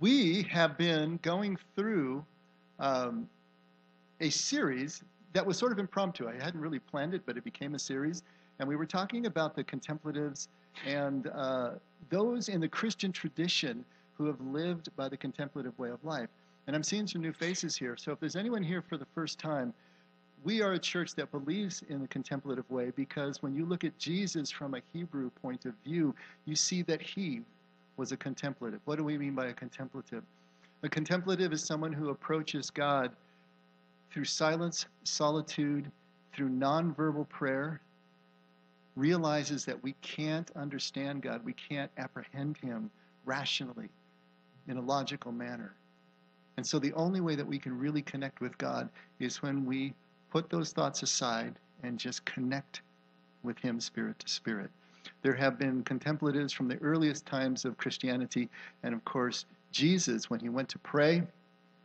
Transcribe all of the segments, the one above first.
We have been going through um, a series that was sort of impromptu. I hadn't really planned it, but it became a series. And we were talking about the contemplatives and those in the Christian tradition who have lived by the contemplative way of life. And I'm seeing some new faces here. So if there's anyone here for the first time, we are a church that believes in the contemplative way because when you look at Jesus from a Hebrew point of view, you see that he was a contemplative. What do we mean by a contemplative? A contemplative is someone who approaches God through silence, solitude, through nonverbal prayer, realizes that we can't understand God, we can't apprehend him rationally in a logical manner. And so the only way that we can really connect with God is when we put those thoughts aside and just connect with him spirit to spirit. There have been contemplatives from the earliest times of Christianity, and of course, Jesus, when he went to pray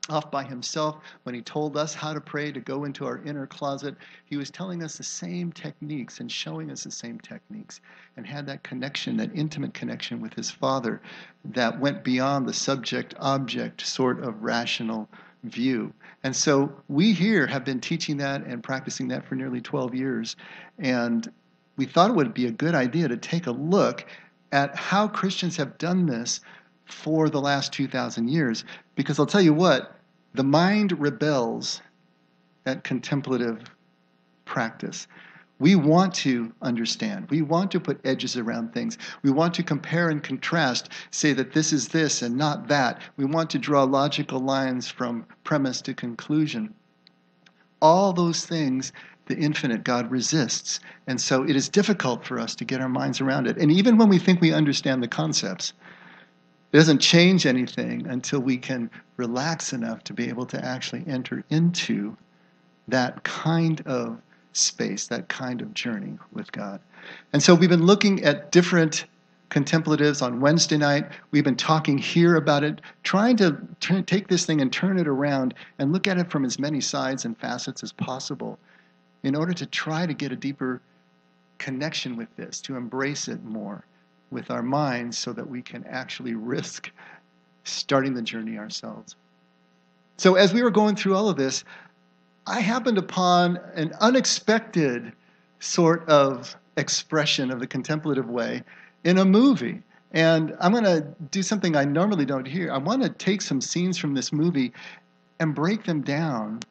off by himself, when he told us how to pray, to go into our inner closet, he was telling us the same techniques and showing us the same techniques, and had that connection, that intimate connection with his Father that went beyond the subject-object sort of rational view. And so we here have been teaching that and practicing that for nearly 12 years. And we thought it would be a good idea to take a look at how Christians have done this for the last 2,000 years. Because I'll tell you what, the mind rebels at contemplative practice. We want to understand. We want to put edges around things. We want to compare and contrast, say that this is this and not that. We want to draw logical lines from premise to conclusion. All those things the infinite God resists. And so it is difficult for us to get our minds around it. And even when we think we understand the concepts, it doesn't change anything until we can relax enough to be able to actually enter into that kind of space, that kind of journey with God. And so we've been looking at different contemplatives on Wednesday night. We've been talking here about it, trying to take this thing and turn it around and look at it from as many sides and facets as possible in order to try to get a deeper connection with this, to embrace it more with our minds so that we can actually risk starting the journey ourselves. So as we were going through all of this, I happened upon an unexpected sort of expression of the contemplative way in a movie. And I'm going to do something I normally don't hear. I want to take some scenes from this movie and break them down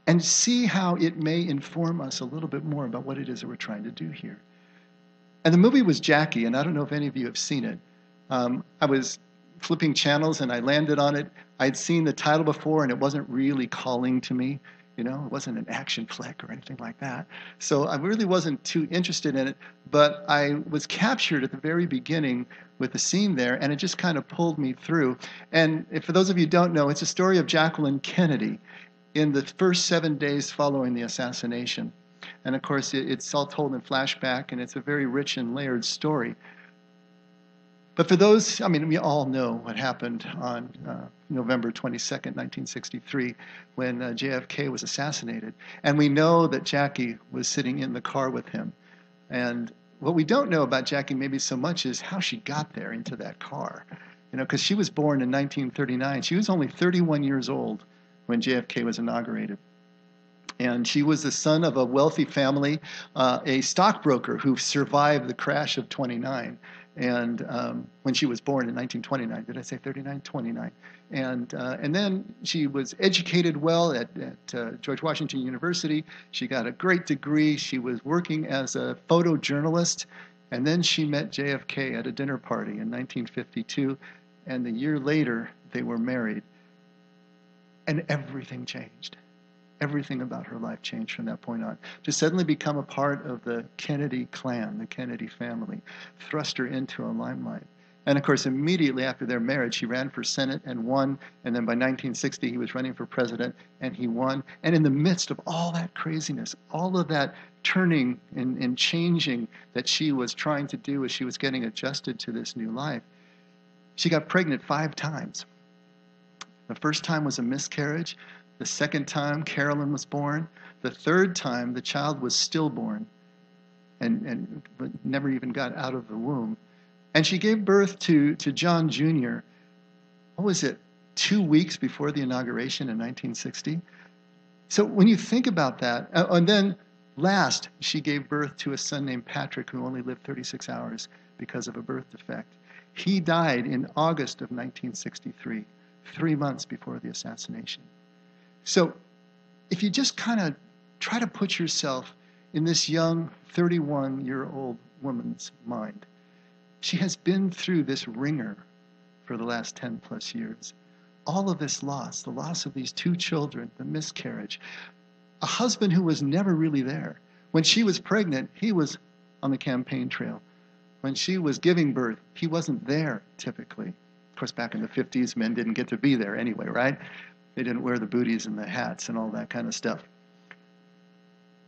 and see how it may inform us a little bit more about what it is that we're trying to do here. And the movie was Jackie, and I don't know if any of you have seen it. I was flipping channels and I landed on it. I'd seen the title before and it wasn't really calling to me. You know, it wasn't an action flick or anything like that. So I really wasn't too interested in it, but I was captured at the very beginning with the scene there, and it just kind of pulled me through. And for those of you who don't know, it's a story of Jacqueline Kennedy in the first 7 days following the assassination. And of course, it's all told in flashback, and it's a very rich and layered story. But for those, I mean, we all know what happened on November 22nd, 1963, when JFK was assassinated. And we know that Jackie was sitting in the car with him. And what we don't know about Jackie maybe so much is how she got there into that car. You know, because she was born in 1939. She was only 31 years old when JFK was inaugurated. And she was the son of a wealthy family, a stockbroker who survived the crash of 29. And when she was born in 1929, did I say 39? 29. And then she was educated well at George Washington University. She got a great degree. She was working as a photojournalist. And then she met JFK at a dinner party in 1952. And a year later, they were married. And everything changed. Everything about her life changed from that point on. To suddenly become a part of the Kennedy clan, the Kennedy family, thrust her into a limelight. And of course, immediately after their marriage, she ran for Senate and won. And then by 1960, he was running for president and he won. And in the midst of all that craziness, all of that turning and changing that she was trying to do as she was getting adjusted to this new life, she got pregnant 5 times. The first time was a miscarriage. The second time, Carolyn was born. The third time, the child was stillborn and never even got out of the womb. And she gave birth to John Jr. what was it, 2 weeks before the inauguration in 1960? So when you think about that, and then last, she gave birth to a son named Patrick who only lived 36 hours because of a birth defect. He died in August of 1963, 3 months before the assassination. So if you just kind of try to put yourself in this young 31-year-old woman's mind, she has been through this ringer for the last 10 plus years. All of this loss, the loss of these 2 children, the miscarriage, a husband who was never really there. When she was pregnant, he was on the campaign trail. When she was giving birth, he wasn't there typically. Of course, back in the 50s, men didn't get to be there anyway, right? They didn't wear the booties and the hats and all that kind of stuff.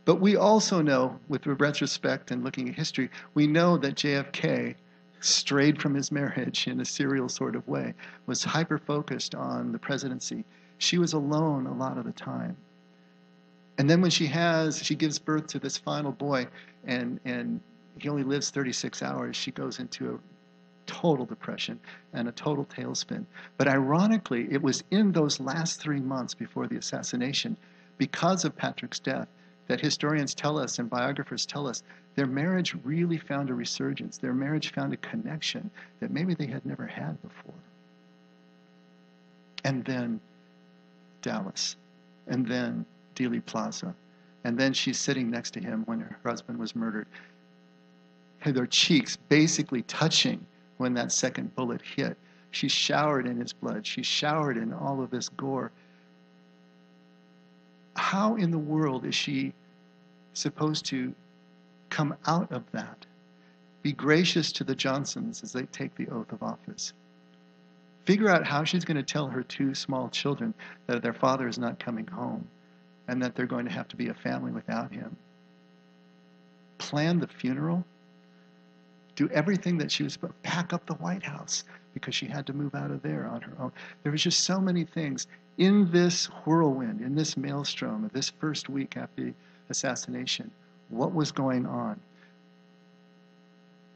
But we also know, with retrospect and looking at history, we know that JFK strayed from his marriage in a serial sort of way, was hyper-focused on the presidency. She was alone a lot of the time. And then when she gives birth to this final boy, and he only lives 36 hours, she goes into a total depression and a total tailspin. But ironically, it was in those last 3 months before the assassination, because of Patrick's death, that historians tell us and biographers tell us their marriage really found a resurgence. Their marriage found a connection that maybe they had never had before. And then Dallas, and then Dealey Plaza, and then she's sitting next to him when her husband was murdered. Their cheeks basically touching when that second bullet hit. She showered in his blood. She showered in all of this gore. How in the world is she supposed to come out of that? Be gracious to the Johnsons as they take the oath of office. Figure out how she's going to tell her 2 small children that their father is not coming home and that they're going to have to be a family without him. Plan the funeral. Do everything that she was supposed to. Pack up the White House because she had to move out of there on her own. There was just so many things in this whirlwind, in this maelstrom of this first week after the assassination. What was going on?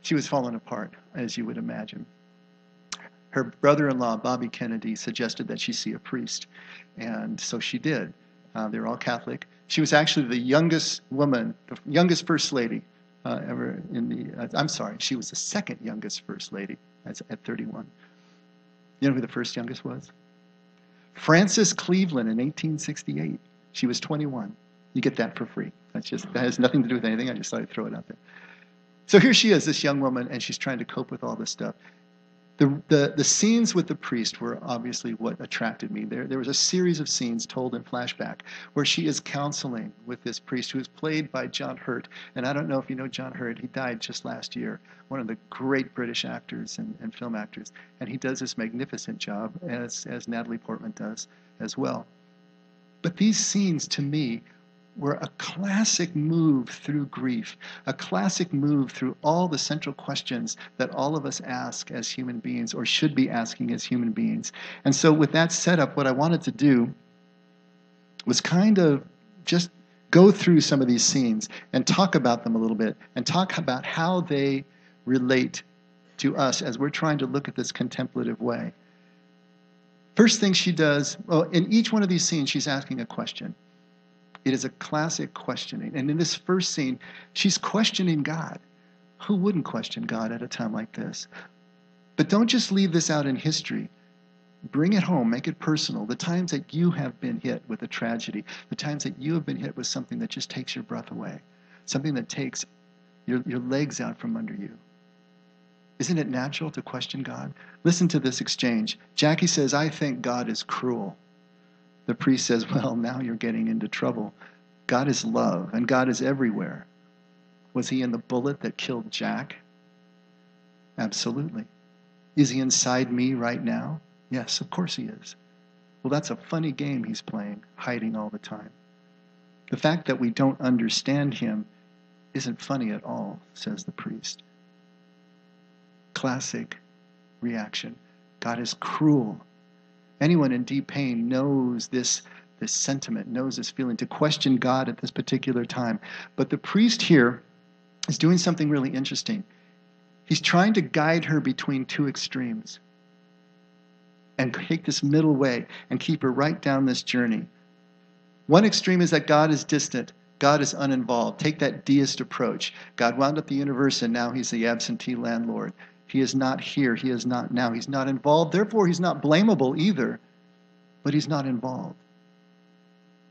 She was falling apart, as you would imagine. Her brother-in-law, Bobby Kennedy, suggested that she see a priest, and so she did. They were all Catholic. She was actually the youngest woman, the youngest first lady ever in the, I'm sorry, she was the second youngest first lady at 31. You know who the first youngest was? Frances Cleveland in 1868. She was 21. You get that for free. That has nothing to do with anything. I just thought I'd throw it out there. So here she is, this young woman, and she's trying to cope with all this stuff. The scenes with the priest were obviously what attracted me. There was a series of scenes told in flashback where she is counseling with this priest who is played by John Hurt. And I don't know if you know John Hurt. He died just last year, one of the great British actors and film actors. And he does this magnificent job, as Natalie Portman does as well. But these scenes, to me, were a classic move through grief, a classic move through all the central questions that all of us ask as human beings, or should be asking as human beings. And so with that setup, what I wanted to do was kind of just go through some of these scenes and talk about them a little bit, and talk about how they relate to us as we're trying to look at this contemplative way. First thing she does, well, in each one of these scenes, she's asking a question. It is a classic questioning. And in this first scene, she's questioning God. Who wouldn't question God at a time like this? But don't just leave this out in history. Bring it home. Make it personal. The times that you have been hit with a tragedy, the times that you have been hit with something that just takes your breath away, something that takes your legs out from under you. Isn't it natural to question God? Listen to this exchange. Jackie says, "I think God is cruel." The priest says, "Well, now you're getting into trouble. God is love, and God is everywhere." Was he in the bullet that killed Jack? Absolutely. Is he inside me right now? Yes, of course he is. Well, that's a funny game he's playing, hiding all the time. The fact that we don't understand him isn't funny at all, says the priest. Classic reaction. God is cruel. Anyone in deep pain knows this sentiment, knows this feeling, to question God at this particular time. But the priest here is doing something really interesting. He's trying to guide her between 2 extremes. and take this middle way and keep her right down this journey. One extreme is that God is distant. God is uninvolved. Take that deist approach. God wound up the universe, and now he's the absentee landlord. He is not here. He is not now. He's not involved. Therefore, he's not blamable either, but he's not involved.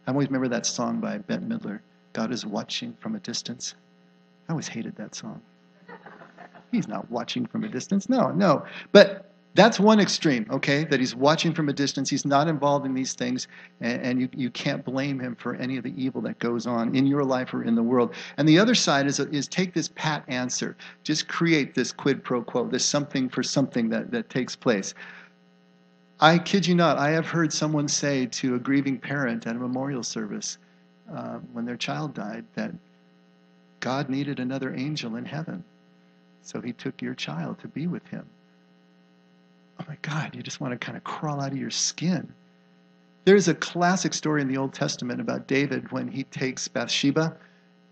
I always remember that song by Bette Midler, God is watching from a distance. I always hated that song. He's not watching from a distance. No. But that's one extreme, okay, that he's watching from a distance. He's not involved in these things, and you can't blame him for any of the evil that goes on in your life or in the world. And the other side is take this pat answer. Just create this quid pro quo, this something for something that takes place. I kid you not, I have heard someone say to a grieving parent at a memorial service when their child died that God needed another angel in heaven, so he took your child to be with him. Oh my God, you just want to kind of crawl out of your skin. There's a classic story in the Old Testament about David when he takes Bathsheba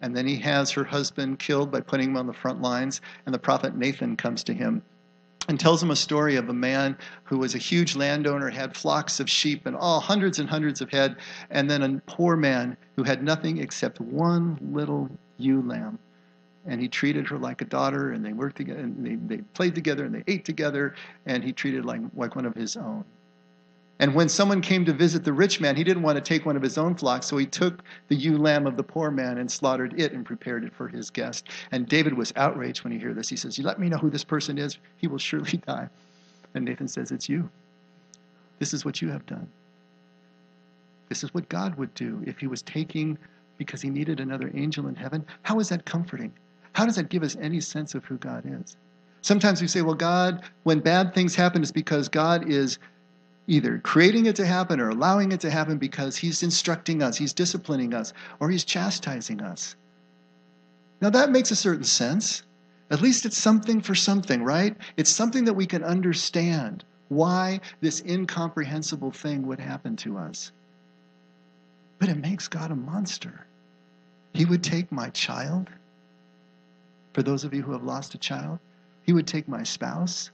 and then he has her husband killed by putting him on the front lines, and the prophet Nathan comes to him and tells him a story of a man who was a huge landowner, had flocks of sheep and hundreds and hundreds of head, and then a poor man who had nothing except one little ewe lamb. And he treated her like a daughter, and they worked together, and they played together, and they ate together, and he treated her like one of his own. And when someone came to visit the rich man, he didn't want to take one of his own flocks, so he took the ewe lamb of the poor man and slaughtered it and prepared it for his guest. And David was outraged when he heard this. He says, "You let me know who this person is, he will surely die." And Nathan says, "It's you. This is what you have done. This is what God would do if he was taking because he needed another angel in heaven." How is that comforting? How does that give us any sense of who God is? Sometimes we say, well, God, when bad things happen, it's because God is either creating it to happen or allowing it to happen because he's instructing us, he's disciplining us, or he's chastising us. Now that makes a certain sense. At least it's something for something, right? It's something that we can understand why this incomprehensible thing would happen to us. But it makes God a monster. He would take my child. For those of you who have lost a child, he would take my spouse.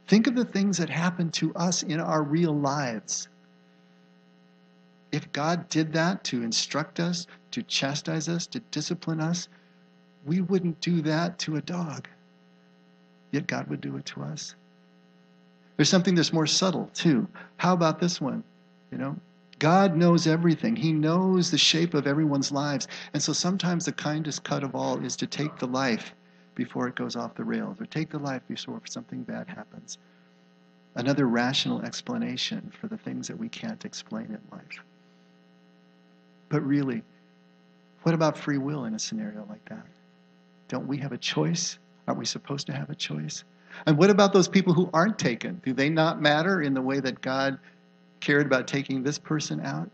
Think of the things that happen to us in our real lives. If God did that to instruct us, to chastise us, to discipline us, we wouldn't do that to a dog. Yet God would do it to us. There's something that's more subtle, too. How about this one? God knows everything. He knows the shape of everyone's lives. And so sometimes the kindest cut of all is to take the life before it goes off the rails, or take the life before something bad happens. Another rational explanation for the things that we can't explain in life. But really, what about free will in a scenario like that? Don't we have a choice? Aren't we supposed to have a choice? And what about those people who aren't taken? Do they not matter in the way that God cared about taking this person out?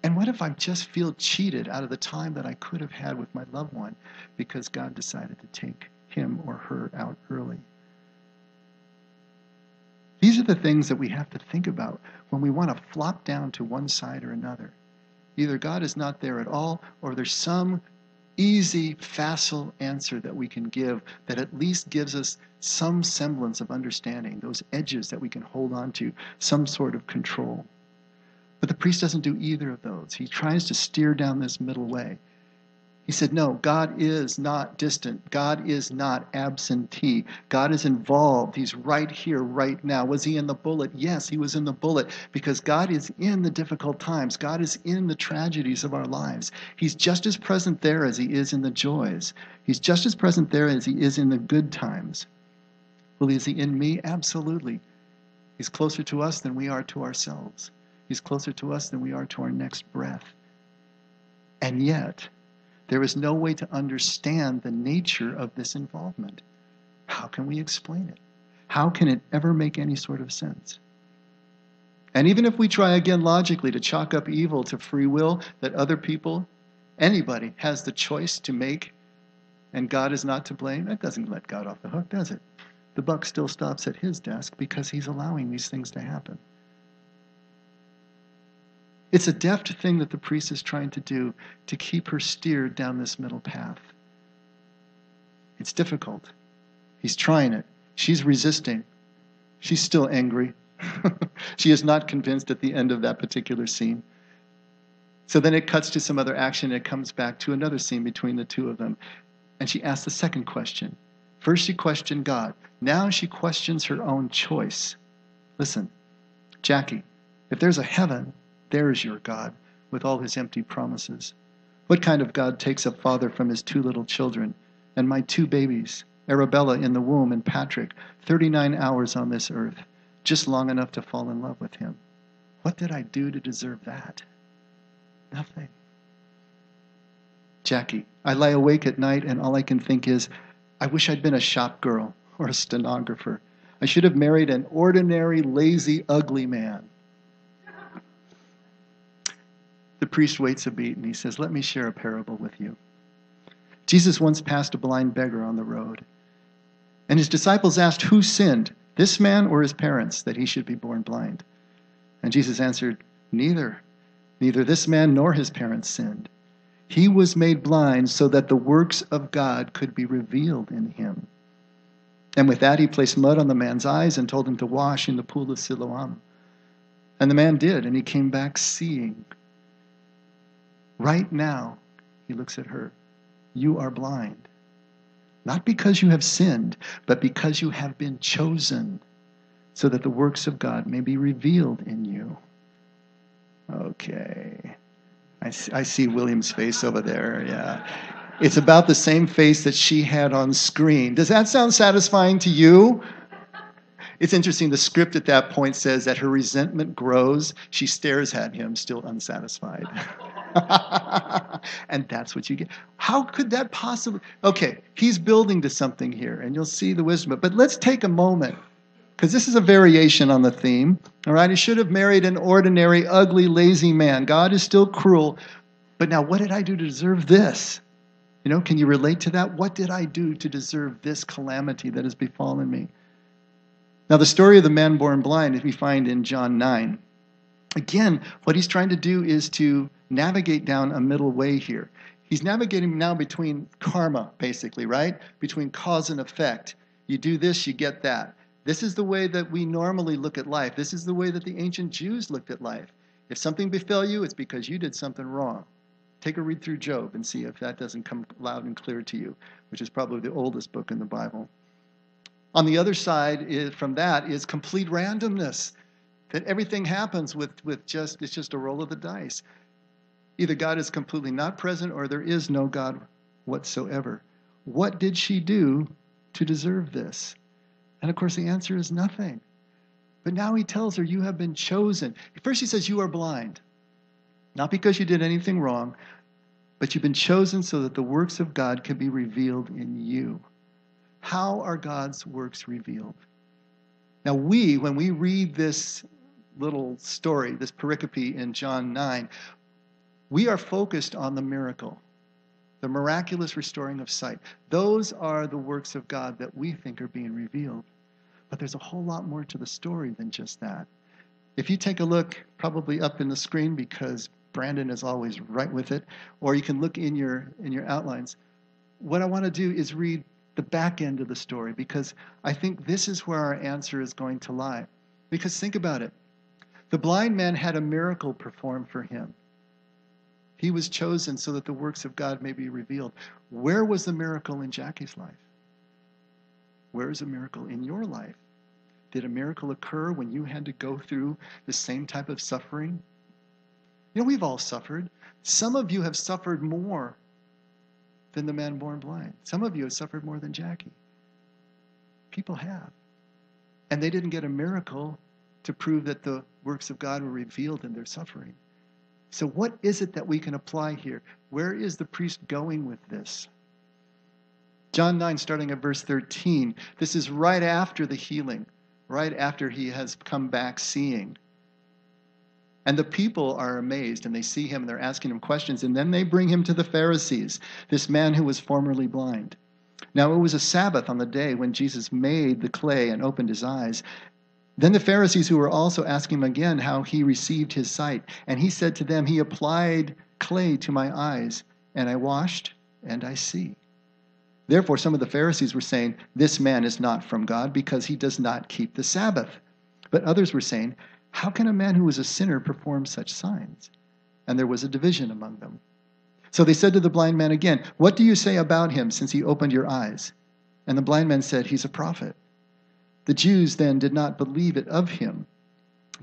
And what if I just feel cheated out of the time that I could have had with my loved one because God decided to take him or her out early? These are the things that we have to think about when we want to flop down to one side or another. Either God is not there at all, or there's some easy, facile answer that we can give that at least gives us some semblance of understanding, those edges that we can hold on to, some sort of control. But the priest doesn't do either of those. He tries to steer down this middle way. He said, no, God is not distant. God is not absentee. God is involved. He's right here, right now. Was he in the bullet? Yes, he was in the bullet, because God is in the difficult times. God is in the tragedies of our lives. He's just as present there as he is in the joys. He's just as present there as he is in the good times. Well, is he in me? Absolutely. He's closer to us than we are to ourselves. He's closer to us than we are to our next breath. And yet, there is no way to understand the nature of this involvement. How can we explain it? How can it ever make any sort of sense? And even if we try again logically to chalk up evil to free will, that other people, anybody, has the choice to make, and God is not to blame, that doesn't let God off the hook, does it? The buck still stops at his desk because he's allowing these things to happen. It's a deft thing that the priest is trying to do to keep her steered down this middle path. It's difficult. He's trying it. She's resisting. She's still angry. She is not convinced at the end of that particular scene. So then it cuts to some other action, and it comes back to another scene between the two of them. And she asks the second question. First she questioned God. Now she questions her own choice. Listen, Jackie, if there's a heaven, there is your God, with all his empty promises. What kind of God takes a father from his 2 little children, and my 2 babies, Arabella in the womb and Patrick, 39 hours on this earth, just long enough to fall in love with him? What did I do to deserve that? Nothing. Jackie, I lie awake at night and all I can think is, I wish I'd been a shop girl or a stenographer. I should have married an ordinary, lazy, ugly man. The priest waits a beat and he says, let me share a parable with you. Jesus once passed a blind beggar on the road. And his disciples asked, who sinned, this man or his parents, that he should be born blind? And Jesus answered, neither. Neither this man nor his parents sinned. He was made blind so that the works of God could be revealed in him. And with that, he placed mud on the man's eyes and told him to wash in the pool of Siloam. And the man did, and he came back seeing. Right now, he looks at her. You are blind. Not because you have sinned, but because you have been chosen so that the works of God may be revealed in you. Okay. I see William's face over there, yeah. It's about the same face that she had on screen. Does that sound satisfying to you? It's interesting, the script at that point says that her resentment grows. She stares at him, still unsatisfied. And that's what you get. How could that possibly... Okay, he's building to something here, and you'll see the wisdom. But let's take a moment, because this is a variation on the theme. All right, he should have married an ordinary, ugly, lazy man. God is still cruel. But now, what did I do to deserve this? You know, can you relate to that? What did I do to deserve this calamity that has befallen me? Now, the story of the man born blind, we find in John 9. Again, what he's trying to do is to navigate down a middle way here. He's navigating now between karma, basically, right? Between cause and effect. You do this, you get that. This is the way that we normally look at life. This is the way that the ancient Jews looked at life. If something befell you, it's because you did something wrong. Take a read through Job and see if that doesn't come loud and clear to you, which is probably the oldest book in the Bible. On the other side from that is complete randomness, that everything happens with just, it's just a roll of the dice. Either God is completely not present or there is no God whatsoever. What did she do to deserve this? And of course the answer is nothing. But now he tells her, you have been chosen. First he says, you are blind. Not because you did anything wrong, but you've been chosen so that the works of God can be revealed in you. How are God's works revealed? Now when we read this little story, this pericope in John 9, we are focused on the miracle, the miraculous restoring of sight. Those are the works of God that we think are being revealed. But there's a whole lot more to the story than just that. If you take a look, probably up in the screen because Brandon is always right with it, or you can look in your outlines. What I want to do is read the back end of the story because I think this is where our answer is going to lie. Because think about it. The blind man had a miracle performed for him. He was chosen so that the works of God may be revealed. Where was the miracle in Jackie's life? Where is a miracle in your life? Did a miracle occur when you had to go through the same type of suffering? You know, we've all suffered. Some of you have suffered more than the man born blind. Some of you have suffered more than Jackie. People have. And they didn't get a miracle to prove that the works of God were revealed in their suffering. So what is it that we can apply here? Where is the priest going with this? John 9, starting at verse 13. This is right after the healing, right after he has come back seeing. And the people are amazed, and they see him, and they're asking him questions, and then they bring him to the Pharisees, this man who was formerly blind. Now it was a Sabbath on the day when Jesus made the clay and opened his eyes. Then the Pharisees who were also asking him again how he received his sight. And he said to them, he applied clay to my eyes, and I washed, and I see. Therefore, some of the Pharisees were saying, "This man is not from God because he does not keep the Sabbath." But others were saying, "How can a man who is a sinner perform such signs?" And there was a division among them. So they said to the blind man again, "What do you say about him since he opened your eyes?" And the blind man said, "He's a prophet." The Jews then did not believe it of him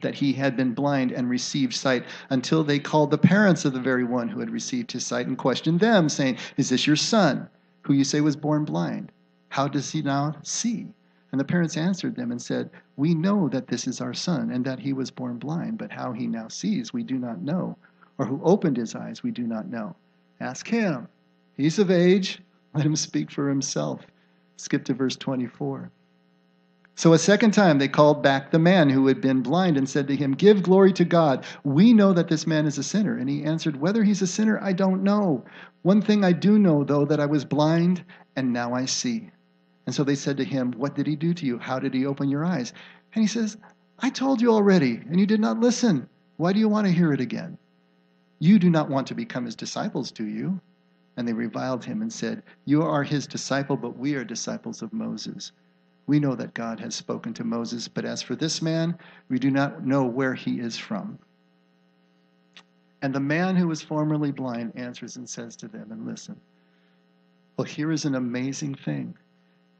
that he had been blind and received sight until they called the parents of the very one who had received his sight and questioned them, saying, "Is this your son, who you say was born blind? How does he now see?" And the parents answered them and said, "We know that this is our son, and that he was born blind, but how he now sees we do not know, or who opened his eyes we do not know. Ask him. He's of age. Let him speak for himself." Skip to verse 24. So a second time they called back the man who had been blind and said to him, "Give glory to God. We know that this man is a sinner." And he answered, "Whether he's a sinner, I don't know. One thing I do know, though, that I was blind and now I see." And so they said to him, "What did he do to you? How did he open your eyes?" And he says, "I told you already, and you did not listen. Why do you want to hear it again? You do not want to become his disciples, do you?" And they reviled him and said, "You are his disciple, but we are disciples of Moses. We know that God has spoken to Moses, but as for this man, we do not know where he is from." And the man who was formerly blind answers and says to them, and listen, "Well, here is an amazing thing,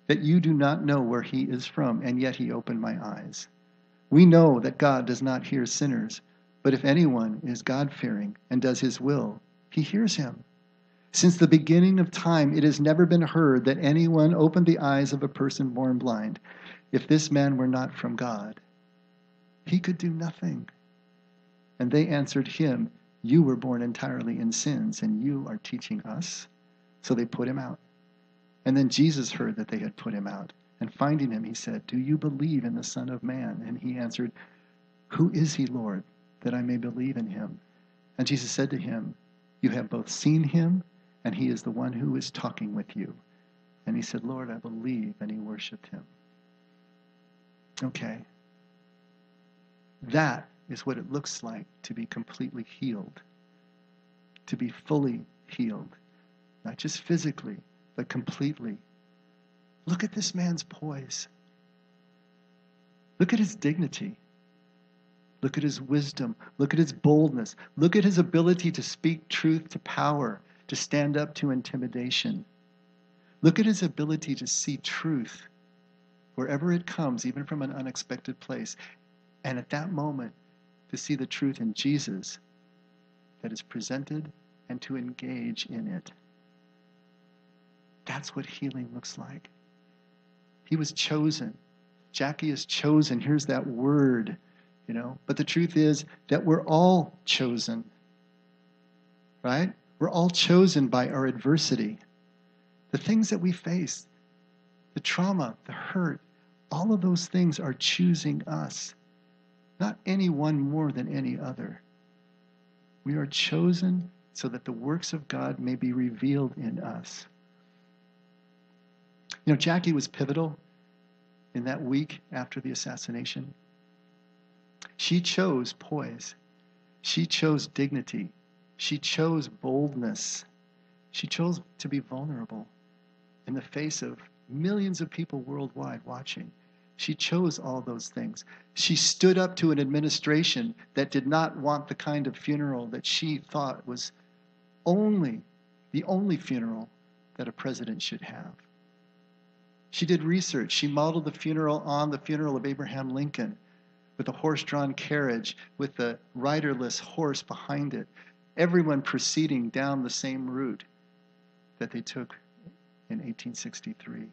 that you do not know where he is from, and yet he opened my eyes. We know that God does not hear sinners, but if anyone is God-fearing and does his will, he hears him. Since the beginning of time, it has never been heard that anyone opened the eyes of a person born blind. If this man were not from God, he could do nothing." And they answered him, "You were born entirely in sins, and you are teaching us?" So they put him out. And then Jesus heard that they had put him out. And finding him, he said, "Do you believe in the Son of Man?" And he answered, "Who is he, Lord, that I may believe in him?" And Jesus said to him, "You have both seen him, and he is the one who is talking with you." And he said, "Lord, I believe," and he worshiped him. Okay. That is what it looks like to be completely healed, to be fully healed, not just physically, but completely. Look at this man's poise. Look at his dignity. Look at his wisdom. Look at his boldness. Look at his ability to speak truth to power, to stand up to intimidation. Look at his ability to see truth wherever it comes, even from an unexpected place. And at that moment, to see the truth in Jesus that is presented and to engage in it. That's what healing looks like. He was chosen. Jackie is chosen. Here's that word, But the truth is that we're all chosen, right? We're all chosen by our adversity. The things that we face, the trauma, the hurt, all of those things are choosing us. Not any one more than any other. We are chosen so that the works of God may be revealed in us. Jackie was pivotal in that week after the assassination. She chose poise. She chose dignity. She chose boldness. She chose to be vulnerable in the face of millions of people worldwide watching. She chose all those things. She stood up to an administration that did not want the kind of funeral that she thought was the only funeral that a president should have. She did research. She modeled the funeral on the funeral of Abraham Lincoln, with a horse-drawn carriage, with the riderless horse behind it, everyone proceeding down the same route that they took in 1863.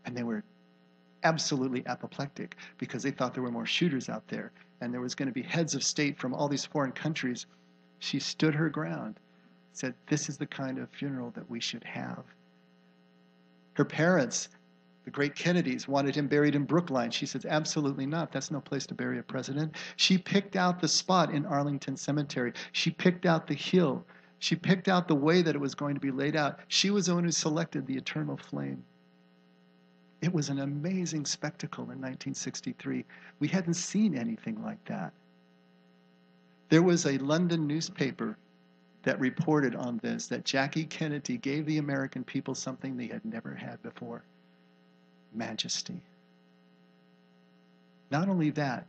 And they were absolutely apoplectic because they thought there were more shooters out there and there was going to be heads of state from all these foreign countries. She stood her ground, said, "This is the kind of funeral that we should have." Her parents, the great Kennedys, wanted him buried in Brookline. She says, "Absolutely not. That's no place to bury a president." She picked out the spot in Arlington Cemetery. She picked out the hill. She picked out the way that it was going to be laid out. She was the one who selected the eternal flame. It was an amazing spectacle in 1963. We hadn't seen anything like that. There was a London newspaper that reported on this, that Jackie Kennedy gave the American people something they had never had before: majesty. Not only that,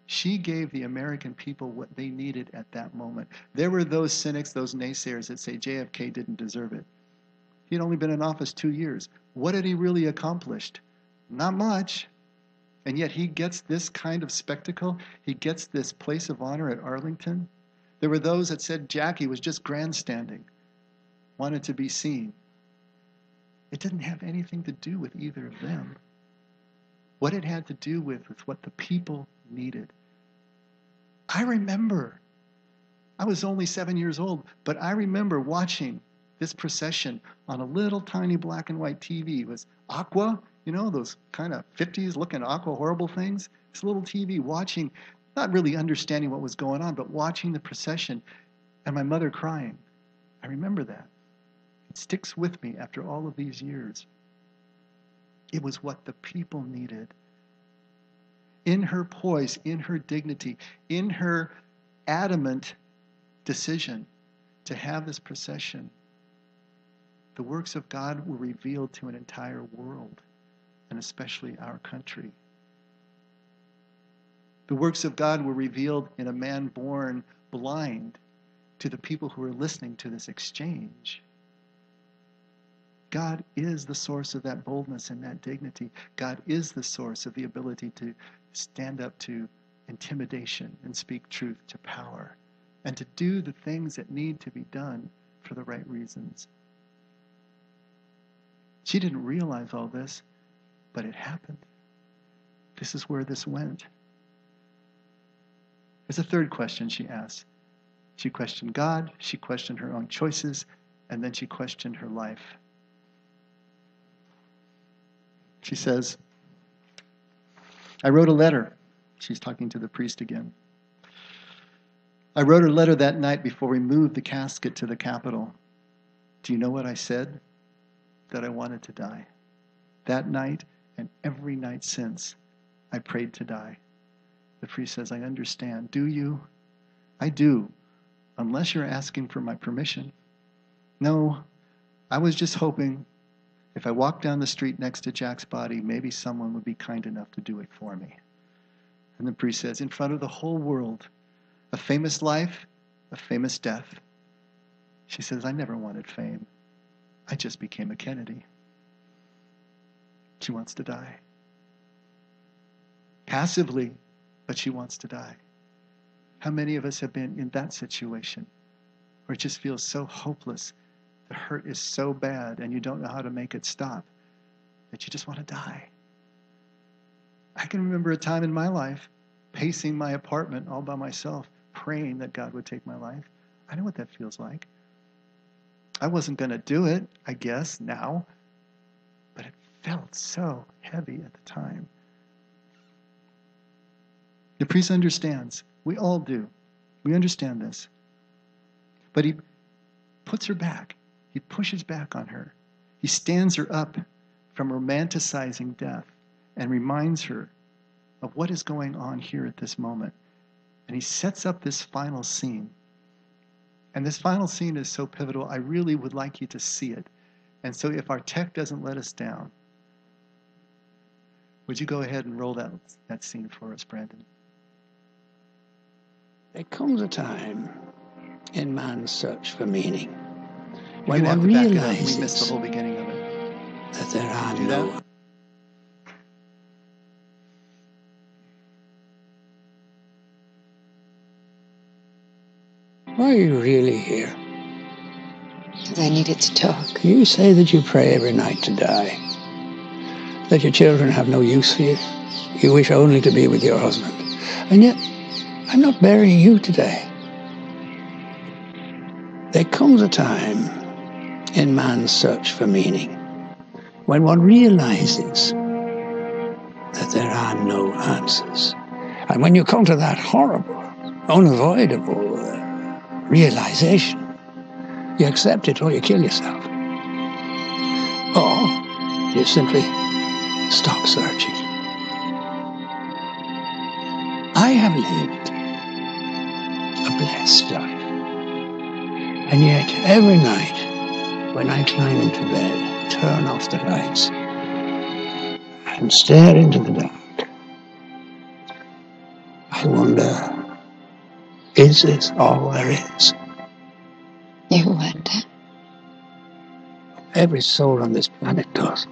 she gave the American people what they needed at that moment. There were those cynics, those naysayers that say JFK didn't deserve it. He'd only been in office 2 years. What had he really accomplished? Not much. And yet he gets this kind of spectacle. He gets this place of honor at Arlington. There were those that said Jackie was just grandstanding, wanted to be seen. It didn't have anything to do with either of them. What it had to do with was what the people needed. I remember, I was only 7 years old, but I remember watching this procession on a little tiny black and white TV. It was Aqua, you know, those kind of 50s looking Aqua horrible things. This little TV, watching, not really understanding what was going on, but watching the procession, and my mother crying. I remember that. It sticks with me after all of these years. It was what the people needed. In her poise, in her dignity, in her adamant decision to have this procession, the works of God were revealed to an entire world, and especially our country. The works of God were revealed in a man born blind to the people who were listening to this exchange. God is the source of that boldness and that dignity. God is the source of the ability to stand up to intimidation and speak truth to power, and to do the things that need to be done for the right reasons. She didn't realize all this, but it happened. This is where this went. There's a third question she asked. She questioned God, she questioned her own choices, and then she questioned her life. She says, I wrote a letter. She's talking to the priest again. I wrote a letter that night before we moved the casket to the Capitol. Do you know what I said? That I wanted to die. That night and every night since, I prayed to die. The priest says, I understand. Do you? I do, unless you're asking for my permission. No, I was just hoping if I walked down the street next to Jack's body, maybe someone would be kind enough to do it for me. And the priest says, in front of the whole world, a famous life, a famous death. She says, I never wanted fame. I just became a Kennedy. She wants to die. Passively, but she wants to die. How many of us have been in that situation where it just feels so hopeless? The hurt is so bad and you don't know how to make it stop that you just want to die. I can remember a time in my life pacing my apartment all by myself, praying that God would take my life. I know what that feels like. I wasn't going to do it, I guess, now, but it felt so heavy at the time. The priest understands. We all do. We understand this. But he puts her back. He pushes back on her. He stands her up from romanticizing death and reminds her of what is going on here at this moment. And he sets up this final scene. And this final scene is so pivotal, I really would like you to see it. And so if our tech doesn't let us down, would you go ahead and roll that scene for us, Brandon? There comes a time in man's search for meaning when one realizes we missed the whole that beginning of it. there are no... Why are you really here? I needed to talk. You say that you pray every night to die, that your children have no use for you. You wish only to be with your husband. And yet, I'm not burying you today. There comes a time in man's search for meaning when one realizes that there are no answers. And when you come to that horrible, unavoidable realization, you accept it or you kill yourself. Or you simply stop searching. I have lived a blessed life. And yet, every night, when I climb into bed, turn off the lights, and stare into the dark, I wonder, is this all there is? You wonder? Every soul on this planet does.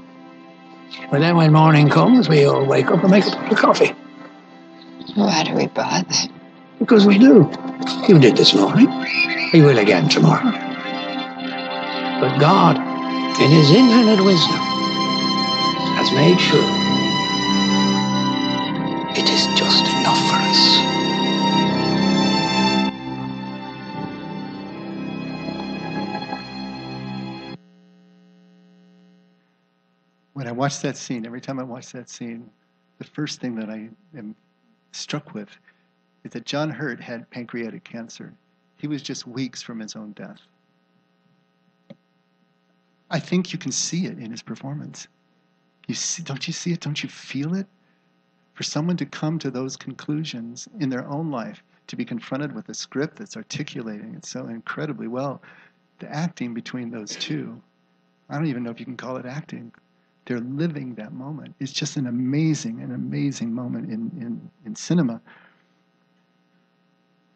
But then when morning comes, we all wake up and make a pot of coffee. Why do we bother? Because we do. You did this morning. You will again tomorrow. But God, in His infinite wisdom, has made sure it is just enough for us. When I watch that scene, every time I watch that scene, the first thing that I am struck with is that John Hurt had pancreatic cancer. He was just weeks from his own death. I think you can see it in his performance. Don't you see it? Don't you feel it? For someone to come to those conclusions in their own life, to be confronted with a script that's articulating it so incredibly well, the acting between those two, I don't even know if you can call it acting. They're living that moment. It's just an amazing moment in cinema.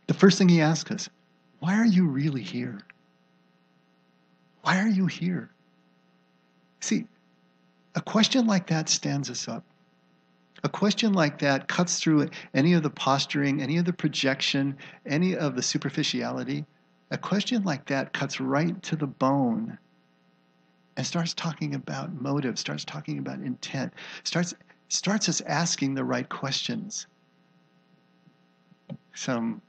The first thing he asks us, why are you really here? Why are you here? See, a question like that stands us up. A question like that cuts through any of the posturing, any of the projection, any of the superficiality. A question like that cuts right to the bone and starts talking about motive, starts talking about intent, starts us asking the right questions. Some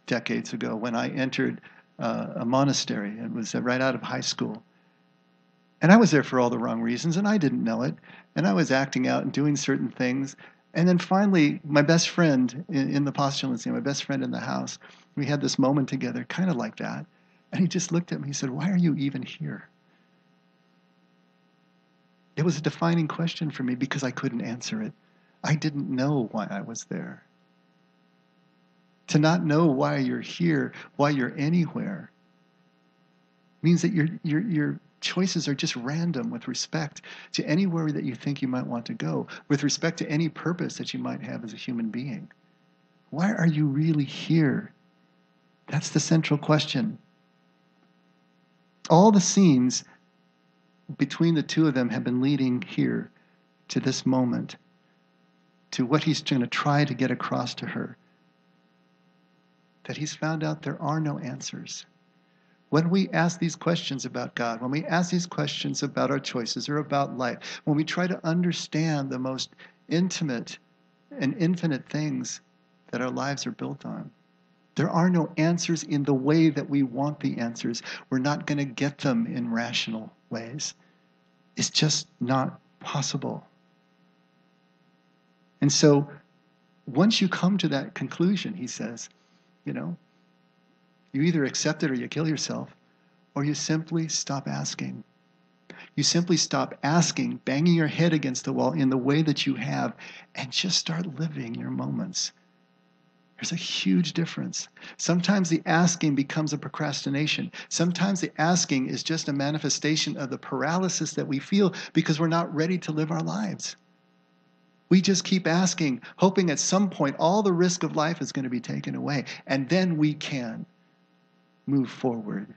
decades ago, when I entered a monastery, it was right out of high school. And I was there for all the wrong reasons, and I didn't know it. And I was acting out and doing certain things. And then finally, my best friend in the postulancy, my best friend in the house, we had this moment together, kind of like that. And he just looked at me, he said, why are you even here? It was a defining question for me because I couldn't answer it. I didn't know why I was there. To not know why you're here, why you're anywhere, means that your choices are just random with respect to anywhere that you think you might want to go, with respect to any purpose that you might have as a human being. Why are you really here? That's the central question. All the scenes between the two of them have been leading here to this moment, to what he's going to try to get across to her. That he's found out there are no answers. When we ask these questions about God, when we ask these questions about our choices or about life, when we try to understand the most intimate and infinite things that our lives are built on, there are no answers in the way that we want the answers. We're not going to get them in rational ways. It's just not possible. And so, once you come to that conclusion, he says, you either accept it or you kill yourself, or you simply stop asking. You simply stop asking, banging your head against the wall in the way that you have, and just start living your moments. There's a huge difference. Sometimes the asking becomes a procrastination. Sometimes the asking is just a manifestation of the paralysis that we feel because we're not ready to live our lives. We just keep asking, hoping at some point all the risk of life is going to be taken away, and then we can move forward.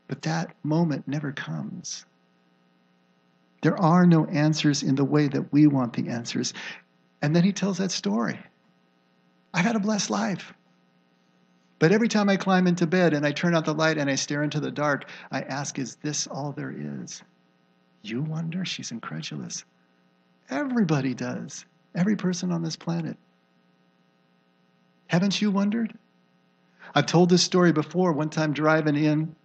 But that moment never comes. There are no answers in the way that we want the answers. And then he tells that story. I've had a blessed life. But every time I climb into bed and I turn out the light and I stare into the dark, I ask, is this all there is? You wonder? She's incredulous. Everybody does. Every person on this planet. Haven't you wondered? I've told this story before, one time driving in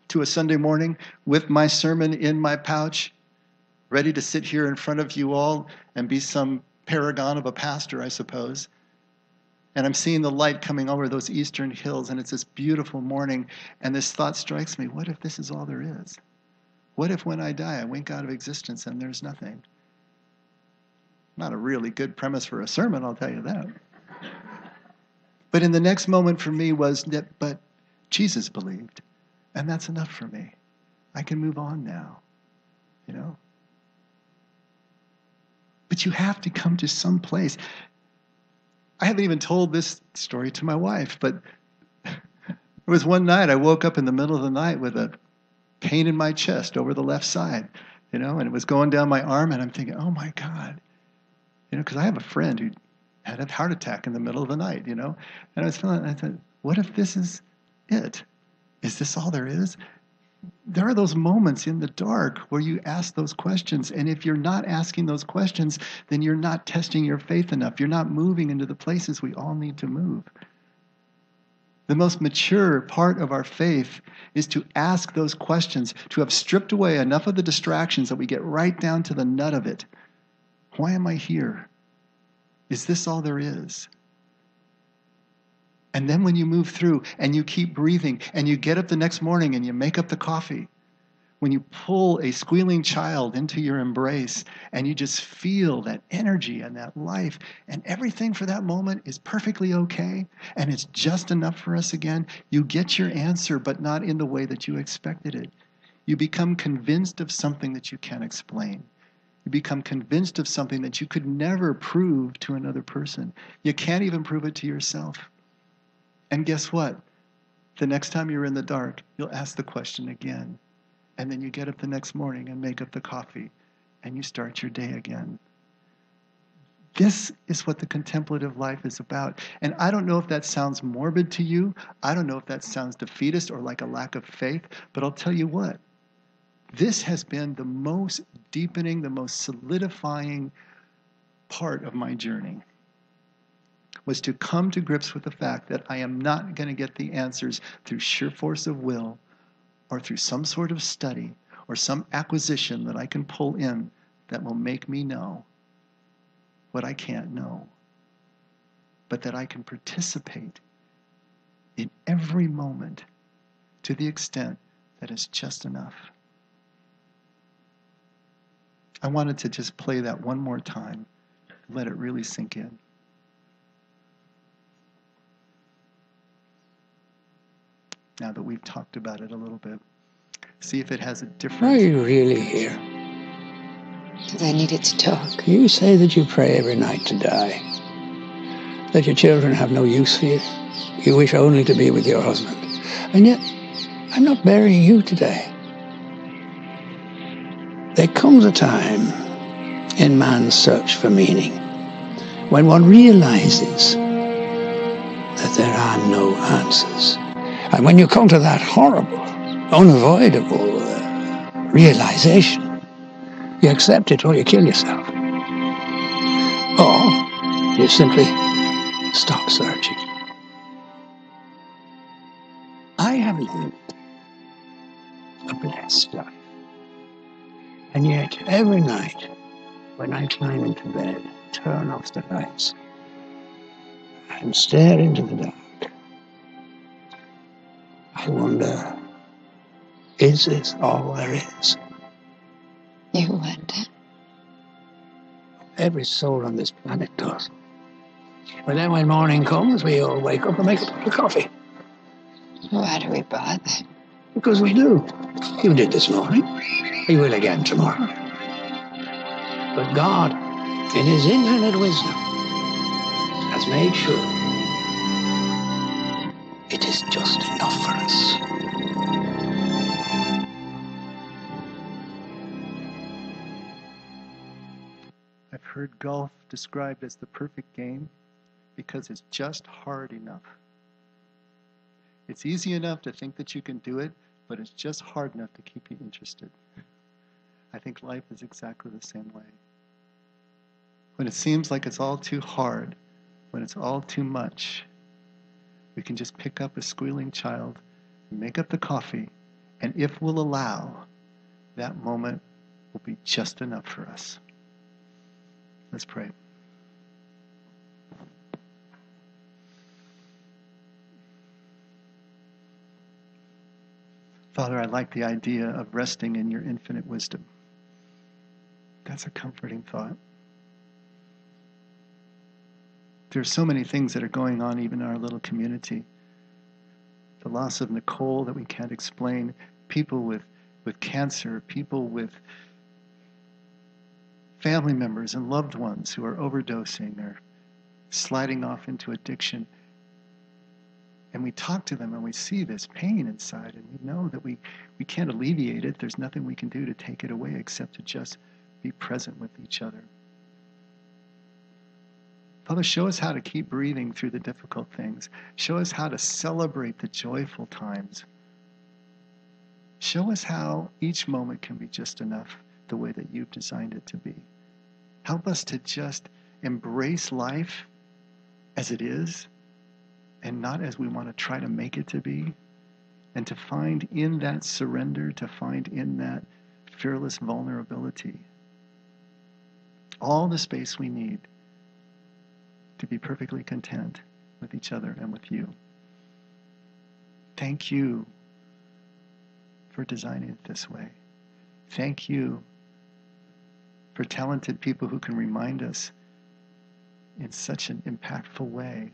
to a Sunday morning with my sermon in my pouch, ready to sit here in front of you all and be some paragon of a pastor, I suppose. And I'm seeing the light coming over those eastern hills, and it's this beautiful morning, and this thought strikes me, what if this is all there is? What if when I die, I wink out of existence and there's nothing? Not a really good premise for a sermon, I'll tell you that. But in the next moment for me was that, but Jesus believed. And that's enough for me. I can move on now, you know? But you have to come to some place. I haven't even told this story to my wife, but it was one night I woke up in the middle of the night with a pain in my chest over the left side, you know, and it was going down my arm, and I'm thinking, oh my God, you know, because I have a friend who had a heart attack in the middle of the night, you know, and I thought, what if this is it? Is this all there is? There are those moments in the dark where you ask those questions, and if you're not asking those questions, then you're not testing your faith enough. You're not moving into the places we all need to move. The most mature part of our faith is to ask those questions, to have stripped away enough of the distractions that we get right down to the nut of it. Why am I here? Is this all there is? And then when you move through and you keep breathing and you get up the next morning and you make up the coffee, when you pull a squealing child into your embrace and you just feel that energy and that life, and everything for that moment is perfectly okay and it's just enough for us again, you get your answer, but not in the way that you expected it. You become convinced of something that you can't explain. You become convinced of something that you could never prove to another person. You can't even prove it to yourself. And guess what? The next time you're in the dark, you'll ask the question again. And then you get up the next morning and make up the coffee, and you start your day again. This is what the contemplative life is about. And I don't know if that sounds morbid to you. I don't know if that sounds defeatist or like a lack of faith. But I'll tell you what. This has been the most deepening, the most solidifying part of my journey. Was to come to grips with the fact that I am not going to get the answers through sheer force of will or through some sort of study or some acquisition that I can pull in that will make me know what I can't know, but that I can participate in every moment to the extent that is just enough. I wanted to just play that one more time, let it really sink in. Now that we've talked about it a little bit, see if it has a different... Are you really here? Because I needed to talk. You say that you pray every night to die, that your children have no use for you. You wish only to be with your husband. And yet, I'm not burying you today. There comes a time in man's search for meaning when one realizes that there are no answers. And when you come to that horrible, unavoidable realization, you accept it or you kill yourself. Or you simply stop searching. I have lived a blessed life. And yet, every night, when I climb into bed, turn off the lights, and stare into the dark, I wonder, is this all there is? You wonder. Every soul on this planet does. But then when morning comes, we all wake up and make a cup of coffee. Why do we bother? Because we do. You did this morning. You will again tomorrow. But God, in His infinite wisdom, has made sure it is just enough for us. I've heard golf described as the perfect game because it's just hard enough. It's easy enough to think that you can do it, but it's just hard enough to keep you interested. I think life is exactly the same way. When it seems like it's all too hard, when it's all too much, we can just pick up a squealing child, make up the coffee, and if we'll allow, that moment will be just enough for us. Let's pray. Father, I like the idea of resting in your infinite wisdom. That's a comforting thought. There are so many things that are going on even in our little community. the loss of Nicole that we can't explain, people with cancer, people with family members and loved ones who are overdosing or sliding off into addiction. And we talk to them and we see this pain inside, and we know that we can't alleviate it. There's nothing we can do to take it away except to just be present with each other. Father, show us how to keep breathing through the difficult things. Show us how to celebrate the joyful times. Show us how each moment can be just enough the way that you've designed it to be. Help us to just embrace life as it is and not as we want to try to make it to be, and to find in that surrender, to find in that fearless vulnerability all the space we need to be perfectly content with each other and with you. Thank you for designing it this way. Thank you for talented people who can remind us in such an impactful way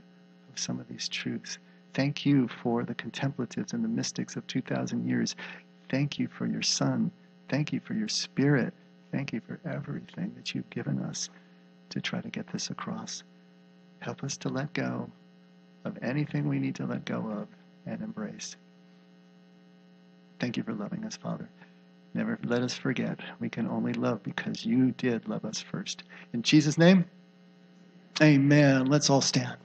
of some of these truths. Thank you for the contemplatives and the mystics of 2,000 years. Thank you for your Son. Thank you for your Spirit. Thank you for everything that you've given us to try to get this across. Help us to let go of anything we need to let go of and embrace. Thank you for loving us, Father. Never let us forget we can only love because you did love us first. In Jesus' name, amen. Let's all stand.